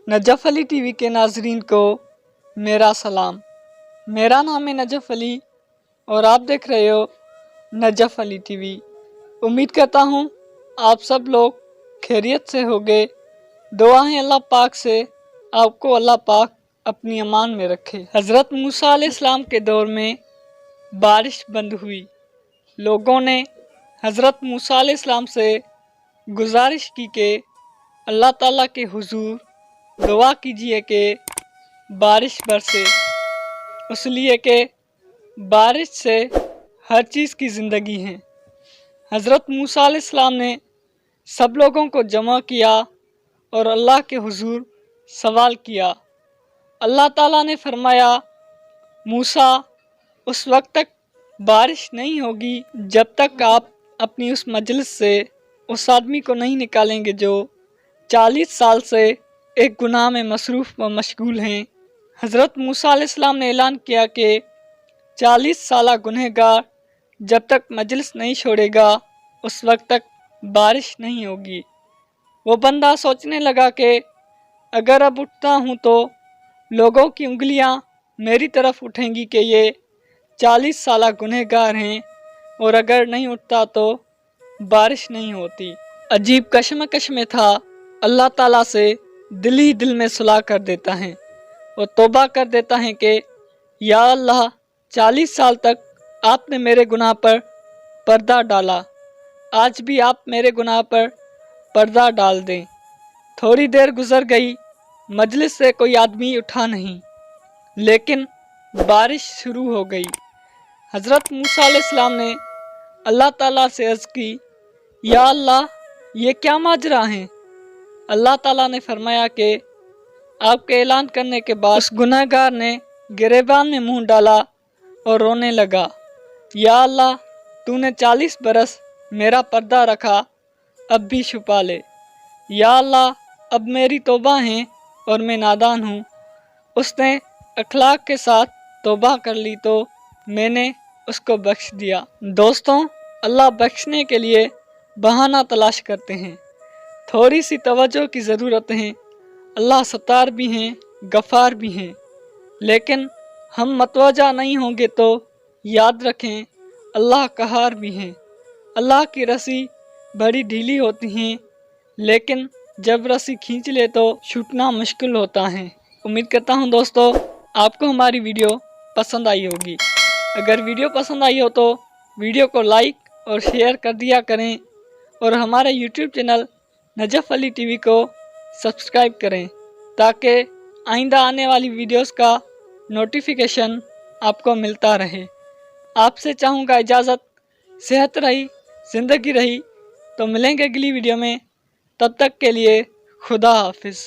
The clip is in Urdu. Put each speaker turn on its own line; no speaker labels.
نجف علی ٹی وی کے ناظرین کو میرا سلام۔ میرا نام ہے نجف علی اور آپ دیکھ رہے ہو نجف علی ٹی وی۔ امید کرتا ہوں آپ سب لوگ خیریت سے ہوگے۔ دعا ہے اللہ پاک سے آپ کو اللہ پاک اپنی امان میں رکھے۔ حضرت موسیٰ علیہ السلام کے دور میں بارش بند ہوئی۔ لوگوں نے حضرت موسیٰ علیہ السلام سے گزارش کی کہ اللہ تعالیٰ کے حضور دعا کیجئے کہ بارش برسے، اس لیے کہ بارش سے ہر چیز کی زندگی ہے۔ حضرت موسیٰ علیہ السلام نے سب لوگوں کو جمع کیا اور اللہ کے حضور سوال کیا۔ اللہ تعالیٰ نے فرمایا، موسیٰ اس وقت تک بارش نہیں ہوگی جب تک آپ اپنی اس مجلس سے اس آدمی کو نہیں نکالیں گے جو 40 سال سے ایک گناہ میں مصروف و مشغول ہیں۔ حضرت موسیٰ علیہ السلام نے اعلان کیا کہ 40 سالہ گنہگار جب تک مجلس نہیں چھوڑے گا اس وقت تک بارش نہیں ہوگی۔ وہ بندہ سوچنے لگا کہ اگر اب اٹھتا ہوں تو لوگوں کی انگلیاں میری طرف اٹھیں گی کہ یہ 40 سالہ گنہگار ہیں، اور اگر نہیں اٹھتا تو بارش نہیں ہوتی۔ عجیب کشمکش میں تھا۔ اللہ تعالیٰ سے دل ہی دل میں صلح کر دیتا ہے، وہ توبہ کر دیتا ہے کہ یا اللہ 40 سال تک آپ نے میرے گناہ پر پردہ ڈالا، آج بھی آپ میرے گناہ پر پردہ ڈال دیں۔ تھوڑی دیر گزر گئی، مجلس سے کوئی آدمی اٹھا نہیں، لیکن بارش شروع ہو گئی۔ حضرت موسیٰ علیہ السلام نے اللہ تعالیٰ سے عرض کی، یا اللہ یہ کیا ماجرا ہے؟ اللہ تعالیٰ نے فرمایا کہ آپ کے اعلان کرنے کے بعد اس گنہگار نے گریبان میں منہ ڈالا اور رونے لگا، یا اللہ تو نے 40 برس میرا پردہ رکھا، اب بھی چھپا لے۔ یا اللہ اب میری توبہ ہیں اور میں نادان ہوں۔ اس نے اخلاق کے ساتھ توبہ کر لی تو میں نے اس کو بخش دیا۔ دوستوں، اللہ بخشنے کے لیے بہانہ تلاش کرتے ہیں، تھوڑی سی توجہ کی ضرورت ہے۔ اللہ ستار بھی ہیں، غفار بھی ہیں، لیکن ہم متوجہ نہیں ہوں گے تو یاد رکھیں اللہ قہار بھی ہیں۔ اللہ کی رسی بڑی ڈھیلی ہوتی ہیں، لیکن جب رسی کھینچ لے تو چھوٹنا مشکل ہوتا ہے۔ امید کرتا ہوں دوستو آپ کو ہماری ویڈیو پسند آئی ہوگی۔ اگر ویڈیو پسند آئی ہو تو ویڈیو کو لائک اور شیئر کر دیا کریں، اور ہمارے یوٹیوب چینل نجف علی ٹی وی کو سبسکرائب کریں تاکہ آئندہ آنے والی ویڈیوز کا نوٹیفیکیشن آپ کو ملتا رہے۔ آپ سے چاہوں گا اجازت، صحت رہی زندگی رہی تو ملیں گے اگلی ویڈیو میں، تب تک کے لیے خدا حافظ۔